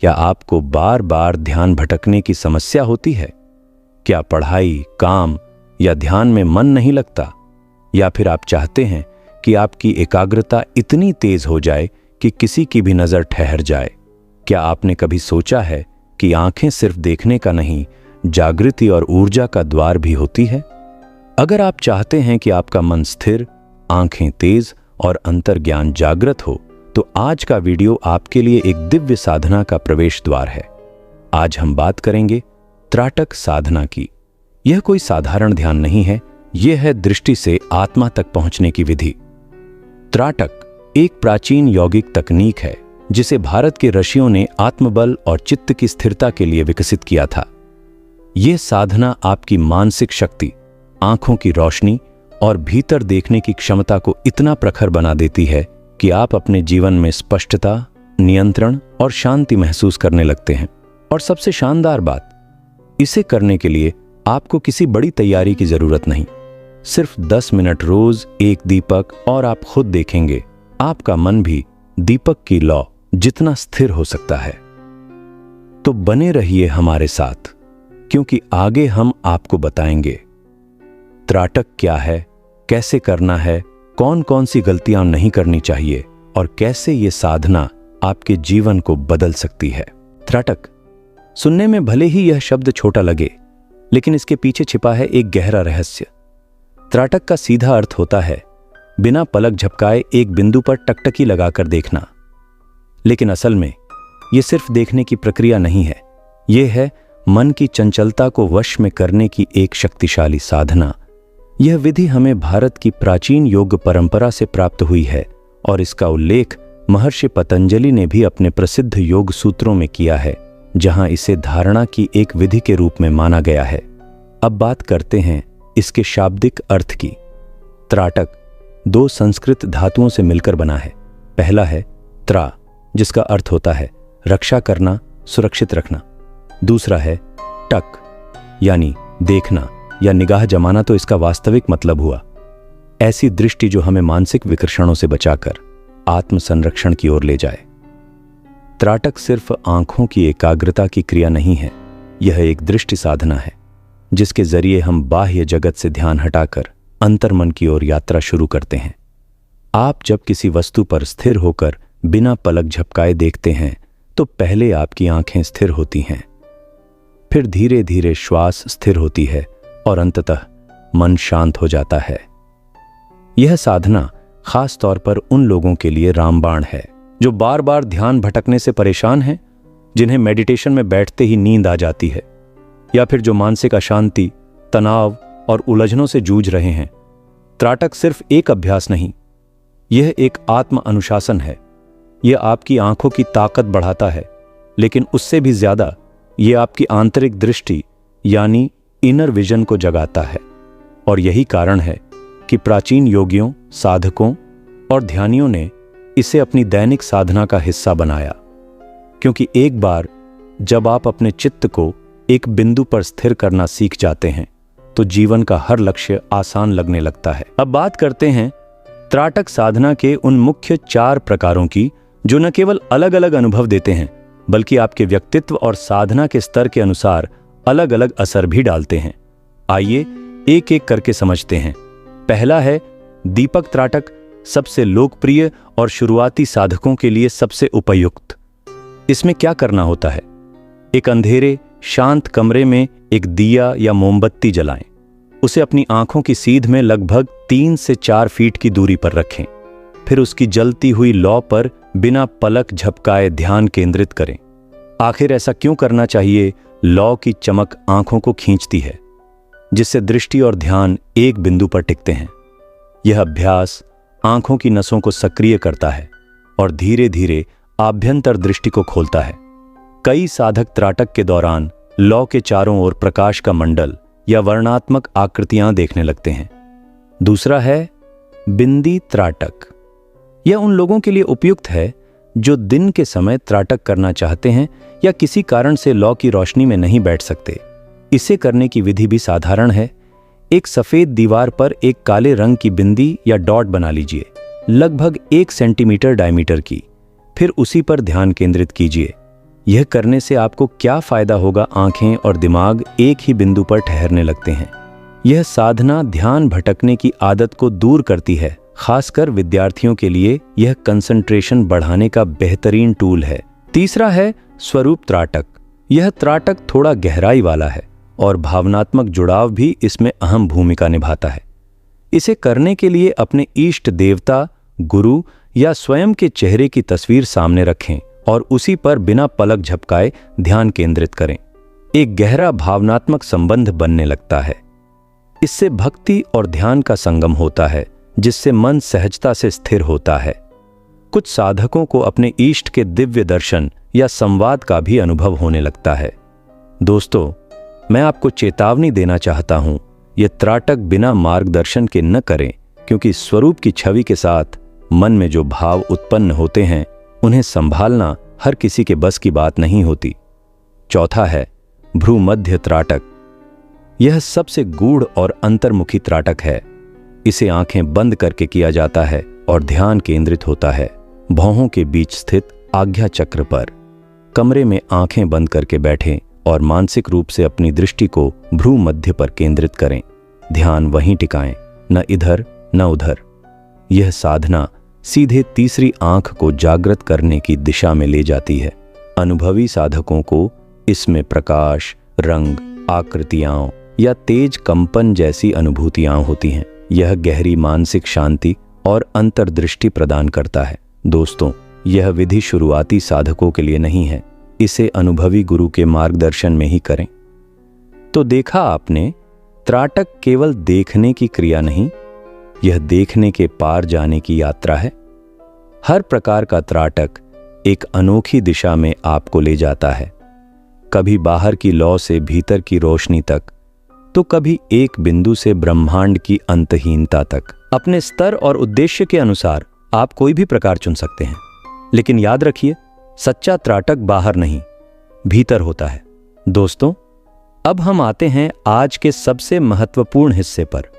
क्या आपको बार बार ध्यान भटकने की समस्या होती है? क्या पढ़ाई, काम या ध्यान में मन नहीं लगता? या फिर आप चाहते हैं कि आपकी एकाग्रता इतनी तेज हो जाए कि किसी की भी नजर ठहर जाए? क्या आपने कभी सोचा है कि आंखें सिर्फ देखने का नहीं, जागृति और ऊर्जा का द्वार भी होती है? अगर आप चाहते हैं कि आपका मन स्थिर, आंखें तेज और अंतर्ज्ञान जागृत हो, तो आज का वीडियो आपके लिए एक दिव्य साधना का प्रवेश द्वार है। आज हम बात करेंगे त्राटक साधना की। यह कोई साधारण ध्यान नहीं है, यह है दृष्टि से आत्मा तक पहुंचने की विधि। त्राटक एक प्राचीन यौगिक तकनीक है जिसे भारत के ऋषियों ने आत्मबल और चित्त की स्थिरता के लिए विकसित किया था। यह साधना आपकी मानसिक शक्ति, आंखों की रोशनी और भीतर देखने की क्षमता को इतना प्रखर बना देती है कि आप अपने जीवन में स्पष्टता, नियंत्रण और शांति महसूस करने लगते हैं। और सबसे शानदार बात, इसे करने के लिए आपको किसी बड़ी तैयारी की जरूरत नहीं। सिर्फ 10 मिनट रोज एक दीपक और आप खुद देखेंगे आपका मन भी दीपक की लौ जितना स्थिर हो सकता है। तो बने रहिए हमारे साथ, क्योंकि आगे हम आपको बताएंगे त्राटक क्या है, कैसे करना है, कौन कौन सी गलतियां नहीं करनी चाहिए और कैसे ये साधना आपके जीवन को बदल सकती है। त्राटक सुनने में भले ही यह शब्द छोटा लगे, लेकिन इसके पीछे छिपा है एक गहरा रहस्य। त्राटक का सीधा अर्थ होता है बिना पलक झपकाए एक बिंदु पर टकटकी लगाकर देखना। लेकिन असल में यह सिर्फ देखने की प्रक्रिया नहीं है, यह है मन की चंचलता को वश में करने की एक शक्तिशाली साधना। यह विधि हमें भारत की प्राचीन योग परंपरा से प्राप्त हुई है और इसका उल्लेख महर्षि पतंजलि ने भी अपने प्रसिद्ध योग सूत्रों में किया है, जहां इसे धारणा की एक विधि के रूप में माना गया है। अब बात करते हैं इसके शाब्दिक अर्थ की। त्राटक 2 संस्कृत धातुओं से मिलकर बना है। पहला है त्रा, जिसका अर्थ होता है रक्षा करना, सुरक्षित रखना। दूसरा है टक, यानी देखना या निगाह जमाना, तो इसका वास्तविक मतलब हुआ ऐसी दृष्टि जो हमें मानसिक विकर्षणों से बचाकर आत्म संरक्षण की ओर ले जाए। त्राटक सिर्फ आंखों की एकाग्रता की क्रिया नहीं है, यह एक दृष्टि साधना है जिसके जरिए हम बाह्य जगत से ध्यान हटाकर अंतर्मन की ओर यात्रा शुरू करते हैं। आप जब किसी वस्तु पर स्थिर होकर बिना पलक झपकाए देखते हैं तो पहले आपकी आंखें स्थिर होती हैं, फिर धीरे धीरे श्वास स्थिर होती है और अंततः मन शांत हो जाता है। यह साधना खास तौर पर उन लोगों के लिए रामबाण है जो बार बार ध्यान भटकने से परेशान हैं, जिन्हें मेडिटेशन में बैठते ही नींद आ जाती है, या फिर जो मानसिक अशांति, तनाव और उलझनों से जूझ रहे हैं। त्राटक सिर्फ एक अभ्यास नहीं, यह एक आत्म अनुशासन है। यह आपकी आंखों की ताकत बढ़ाता है, लेकिन उससे भी ज्यादा यह आपकी आंतरिक दृष्टि यानी इनर विजन को जगाता है। और यही कारण है कि प्राचीन योगियों, साधकों और ध्यानियों ने इसे अपनी दैनिक साधना का हिस्सा बनाया, क्योंकि एक बार जब आप अपने चित्त को एक बिंदु पर स्थिर करना सीख जाते हैं तो जीवन का हर लक्ष्य आसान लगने लगता है। अब बात करते हैं त्राटक साधना के उन मुख्य 4 प्रकारों की, जो न केवल अलग अलग अनुभव देते हैं बल्कि आपके व्यक्तित्व और साधना के स्तर के अनुसार अलग अलग असर भी डालते हैं। आइए एक एक करके समझते हैं। पहला है दीपक त्राटक, सबसे लोकप्रिय और शुरुआती साधकों के लिए सबसे उपयुक्त। इसमें क्या करना होता है? एक अंधेरे शांत कमरे में एक दिया या मोमबत्ती जलाएं। उसे अपनी आंखों की सीध में लगभग 3 से 4 फीट की दूरी पर रखें। फिर उसकी जलती हुई लौ पर बिना पलक झपकाए ध्यान केंद्रित करें। आखिर ऐसा क्यों करना चाहिए? लौ की चमक आंखों को खींचती है, जिससे दृष्टि और ध्यान एक बिंदु पर टिकते हैं। यह अभ्यास आंखों की नसों को सक्रिय करता है और धीरे धीरे आभ्यंतर दृष्टि को खोलता है। कई साधक त्राटक के दौरान लौ के चारों ओर प्रकाश का मंडल या वर्णात्मक आकृतियां देखने लगते हैं। दूसरा है बिंदी त्राटक। यह उन लोगों के लिए उपयुक्त है जो दिन के समय त्राटक करना चाहते हैं या किसी कारण से लौ की रोशनी में नहीं बैठ सकते। इसे करने की विधि भी साधारण है। एक सफेद दीवार पर एक काले रंग की बिंदी या डॉट बना लीजिए, लगभग 1 सेंटीमीटर डायमीटर की। फिर उसी पर ध्यान केंद्रित कीजिए। यह करने से आपको क्या फायदा होगा? आंखें और दिमाग एक ही बिंदु पर ठहरने लगते हैं। यह साधना ध्यान भटकने की आदत को दूर करती है। खासकर विद्यार्थियों के लिए यह कंसंट्रेशन बढ़ाने का बेहतरीन टूल है। तीसरा है स्वरूप त्राटक। यह त्राटक थोड़ा गहराई वाला है और भावनात्मक जुड़ाव भी इसमें अहम भूमिका निभाता है। इसे करने के लिए अपने इष्ट देवता, गुरु या स्वयं के चेहरे की तस्वीर सामने रखें और उसी पर बिना पलक झपकाए ध्यान केंद्रित करें। एक गहरा भावनात्मक संबंध बनने लगता है। इससे भक्ति और ध्यान का संगम होता है, जिससे मन सहजता से स्थिर होता है। कुछ साधकों को अपने इष्ट के दिव्य दर्शन या संवाद का भी अनुभव होने लगता है। दोस्तों, मैं आपको चेतावनी देना चाहता हूं, यह त्राटक बिना मार्गदर्शन के न करें, क्योंकि स्वरूप की छवि के साथ मन में जो भाव उत्पन्न होते हैं उन्हें संभालना हर किसी के बस की बात नहीं होती। चौथा है भ्रूमध्य त्राटक। यह सबसे गूढ़ और अंतर्मुखी त्राटक है। इसे आंखें बंद करके किया जाता है और ध्यान केंद्रित होता है भौहों के बीच स्थित आज्ञा चक्र पर। कमरे में आंखें बंद करके बैठें और मानसिक रूप से अपनी दृष्टि को भ्रूमध्य पर केंद्रित करें। ध्यान वहीं टिकाएं, न इधर न उधर। यह साधना सीधे तीसरी आंख को जागृत करने की दिशा में ले जाती है। अनुभवी साधकों को इसमें प्रकाश, रंग, आकृतियां या तेज कंपन जैसी अनुभूतियां होती हैं। यह गहरी मानसिक शांति और अंतर्दृष्टि प्रदान करता है। दोस्तों, यह विधि शुरुआती साधकों के लिए नहीं है। इसे अनुभवी गुरु के मार्गदर्शन में ही करें। तो देखा आपने, त्राटक केवल देखने की क्रिया नहीं, यह देखने के पार जाने की यात्रा है। हर प्रकार का त्राटक एक अनोखी दिशा में आपको ले जाता है, कभी बाहर की लौ से भीतर की रोशनी तक, तो कभी एक बिंदु से ब्रह्मांड की अंतहीनता तक। अपने स्तर और उद्देश्य के अनुसार आप कोई भी प्रकार चुन सकते हैं, लेकिन याद रखिए, सच्चा त्राटक बाहर नहीं, भीतर होता है। दोस्तों, अब हम आते हैं आज के सबसे महत्वपूर्ण हिस्से पर।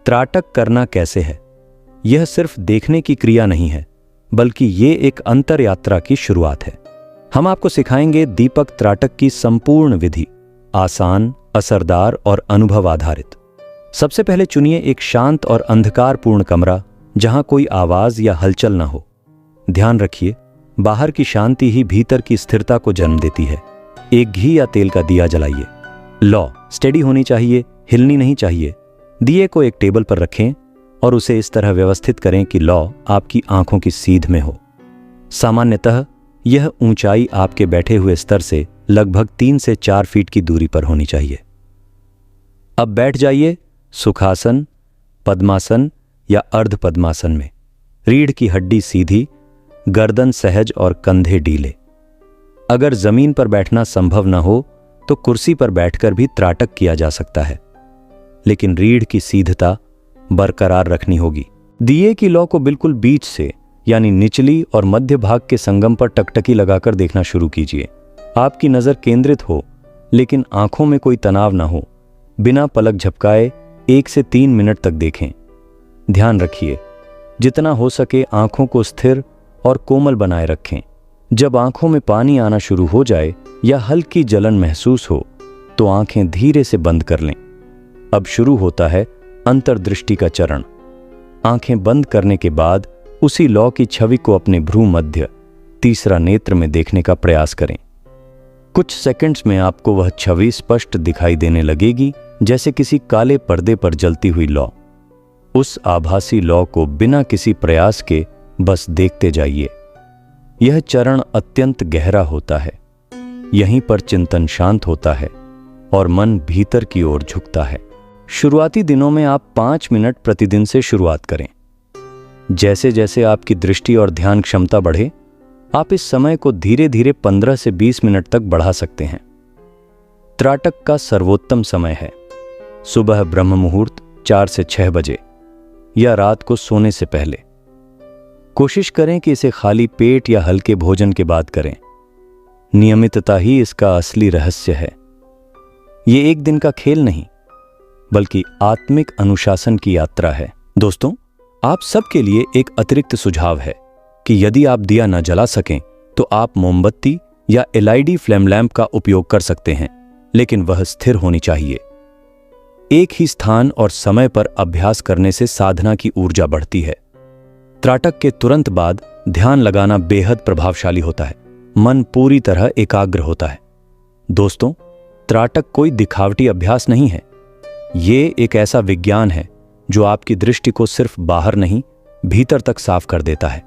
त्राटक करना कैसे है? यह सिर्फ देखने की क्रिया नहीं है, बल्कि ये एक अंतर यात्रा की शुरुआत है। हम आपको सिखाएंगे दीपक त्राटक की संपूर्ण विधि, आसान, असरदार और अनुभव आधारित। सबसे पहले चुनिए एक शांत और अंधकारपूर्ण कमरा जहां कोई आवाज या हलचल ना हो। ध्यान रखिए, बाहर की शांति ही भीतर की स्थिरता को जन्म देती है। एक घी या तेल का दिया जलाइए। लौ स्टेडी होनी चाहिए, हिलनी नहीं चाहिए। दिए को एक टेबल पर रखें और उसे इस तरह व्यवस्थित करें कि लौ आपकी आंखों की सीध में हो। सामान्यतः यह ऊंचाई आपके बैठे हुए स्तर से लगभग 3 से 4 फीट की दूरी पर होनी चाहिए। अब बैठ जाइए सुखासन, पद्मासन या अर्ध पद्मासन में। रीढ़ की हड्डी सीधी, गर्दन सहज और कंधे ढीले। अगर जमीन पर बैठना संभव न हो तो कुर्सी पर बैठकर भी त्राटक किया जा सकता है, लेकिन रीढ़ की सीधता बरकरार रखनी होगी। दिए की लौ को बिल्कुल बीच से यानी निचली और मध्य भाग के संगम पर टकटकी लगाकर देखना शुरू कीजिए। आपकी नजर केंद्रित हो, लेकिन आंखों में कोई तनाव ना हो। बिना पलक झपकाए 1 से 3 मिनट तक देखें। ध्यान रखिए, जितना हो सके आंखों को स्थिर और कोमल बनाए रखें। जब आंखों में पानी आना शुरू हो जाए या हल्की जलन महसूस हो तो आंखें धीरे से बंद कर लें। अब शुरू होता है अंतर्दृष्टि का चरण। आंखें बंद करने के बाद उसी लौ की छवि को अपने भ्रूमध्य, तीसरा नेत्र में देखने का प्रयास करें। कुछ सेकंड्स में आपको वह छवि स्पष्ट दिखाई देने लगेगी, जैसे किसी काले पर्दे पर जलती हुई लौ। उस आभासी लौ को बिना किसी प्रयास के बस देखते जाइए। यह चरण अत्यंत गहरा होता है। यहीं पर चिंतन शांत होता है और मन भीतर की ओर झुकता है। शुरुआती दिनों में आप 5 मिनट प्रतिदिन से शुरुआत करें। जैसे जैसे आपकी दृष्टि और ध्यान क्षमता बढ़े, आप इस समय को धीरे धीरे 15 से 20 मिनट तक बढ़ा सकते हैं। त्राटक का सर्वोत्तम समय है सुबह ब्रह्म मुहूर्त 4 से 6 बजे या रात को सोने से पहले। कोशिश करें कि इसे खाली पेट या हल्के भोजन के बाद करें। नियमितता ही इसका असली रहस्य है। ये एक दिन का खेल नहीं, बल्कि आत्मिक अनुशासन की यात्रा है। दोस्तों, आप सबके लिए एक अतिरिक्त सुझाव है कि यदि आप दिया न जला सकें तो आप मोमबत्ती या एलईडी फ्लेम लैंप का उपयोग कर सकते हैं, लेकिन वह स्थिर होनी चाहिए। एक ही स्थान और समय पर अभ्यास करने से साधना की ऊर्जा बढ़ती है। त्राटक के तुरंत बाद ध्यान लगाना बेहद प्रभावशाली होता है। मन पूरी तरह एकाग्र होता है। दोस्तों, त्राटक कोई दिखावटी अभ्यास नहीं है। ये एक ऐसा विज्ञान है जो आपकी दृष्टि को सिर्फ बाहर नहीं, भीतर तक साफ कर देता है।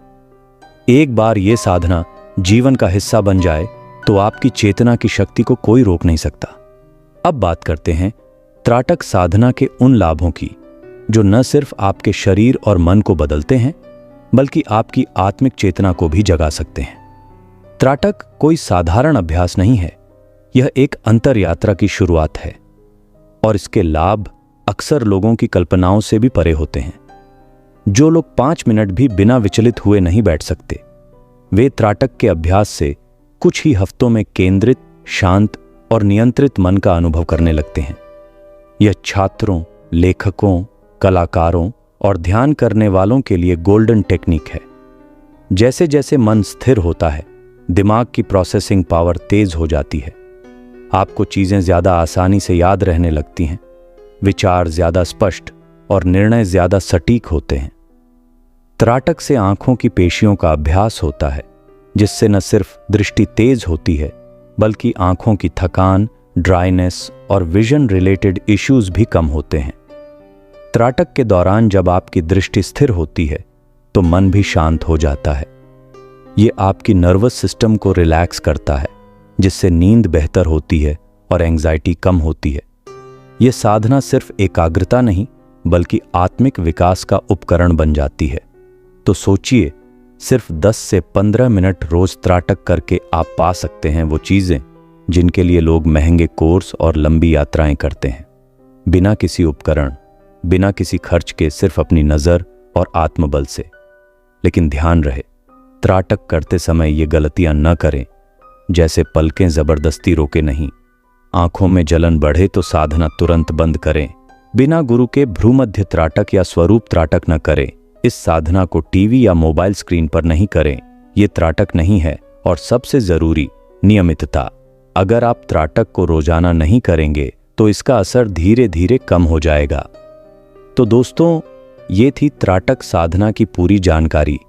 एक बार ये साधना जीवन का हिस्सा बन जाए तो आपकी चेतना की शक्ति को कोई रोक नहीं सकता। अब बात करते हैं त्राटक साधना के उन लाभों की जो न सिर्फ आपके शरीर और मन को बदलते हैं, बल्कि आपकी आत्मिक चेतना को भी जगा सकते हैं। त्राटक कोई साधारण अभ्यास नहीं है, यह एक अंतर यात्रा की शुरुआत है और इसके लाभ अक्सर लोगों की कल्पनाओं से भी परे होते हैं। जो लोग 5 मिनट भी बिना विचलित हुए नहीं बैठ सकते, वे त्राटक के अभ्यास से कुछ ही हफ्तों में केंद्रित, शांत और नियंत्रित मन का अनुभव करने लगते हैं। यह छात्रों, लेखकों, कलाकारों और ध्यान करने वालों के लिए गोल्डन टेक्निक है। जैसे जैसे मन स्थिर होता है, दिमाग की प्रोसेसिंग पावर तेज हो जाती है। आपको चीजें ज्यादा आसानी से याद रहने लगती हैं, विचार ज्यादा स्पष्ट और निर्णय ज्यादा सटीक होते हैं। त्राटक से आंखों की पेशियों का अभ्यास होता है, जिससे न सिर्फ दृष्टि तेज होती है, बल्कि आंखों की थकान, ड्राइनेस और विजन रिलेटेड इश्यूज भी कम होते हैं। त्राटक के दौरान जब आपकी दृष्टि स्थिर होती है तो मन भी शांत हो जाता है। ये आपकी नर्वस सिस्टम को रिलैक्स करता है, जिससे नींद बेहतर होती है और एंजाइटी कम होती है। ये साधना सिर्फ एकाग्रता नहीं, बल्कि आत्मिक विकास का उपकरण बन जाती है। तो सोचिए, सिर्फ 10 से 15 मिनट रोज त्राटक करके आप पा सकते हैं वो चीजें जिनके लिए लोग महंगे कोर्स और लंबी यात्राएं करते हैं। बिना किसी उपकरण, बिना किसी खर्च के, सिर्फ अपनी नजर और आत्मबल से। लेकिन ध्यान रहे, त्राटक करते समय ये गलतियां न करें, जैसे पलकें जबरदस्ती रोके नहीं, आंखों में जलन बढ़े तो साधना तुरंत बंद करें, बिना गुरु के भ्रूमध्य त्राटक या स्वरूप त्राटक न करें। इस साधना को टीवी या मोबाइल स्क्रीन पर नहीं करें, ये त्राटक नहीं है। और सबसे जरूरी, नियमितता। अगर आप त्राटक को रोजाना नहीं करेंगे तो इसका असर धीरे धीरे कम हो जाएगा। तो दोस्तों, ये थी त्राटक साधना की पूरी जानकारी।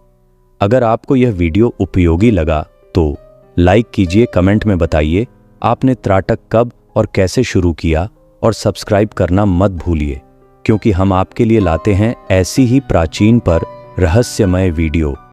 अगर आपको यह वीडियो उपयोगी लगा तो लाइक कीजिए, कमेंट में बताइए आपने त्राटक कब और कैसे शुरू किया, और सब्सक्राइब करना मत भूलिए, क्योंकि हम आपके लिए लाते हैं ऐसी ही प्राचीन पर रहस्यमय वीडियो।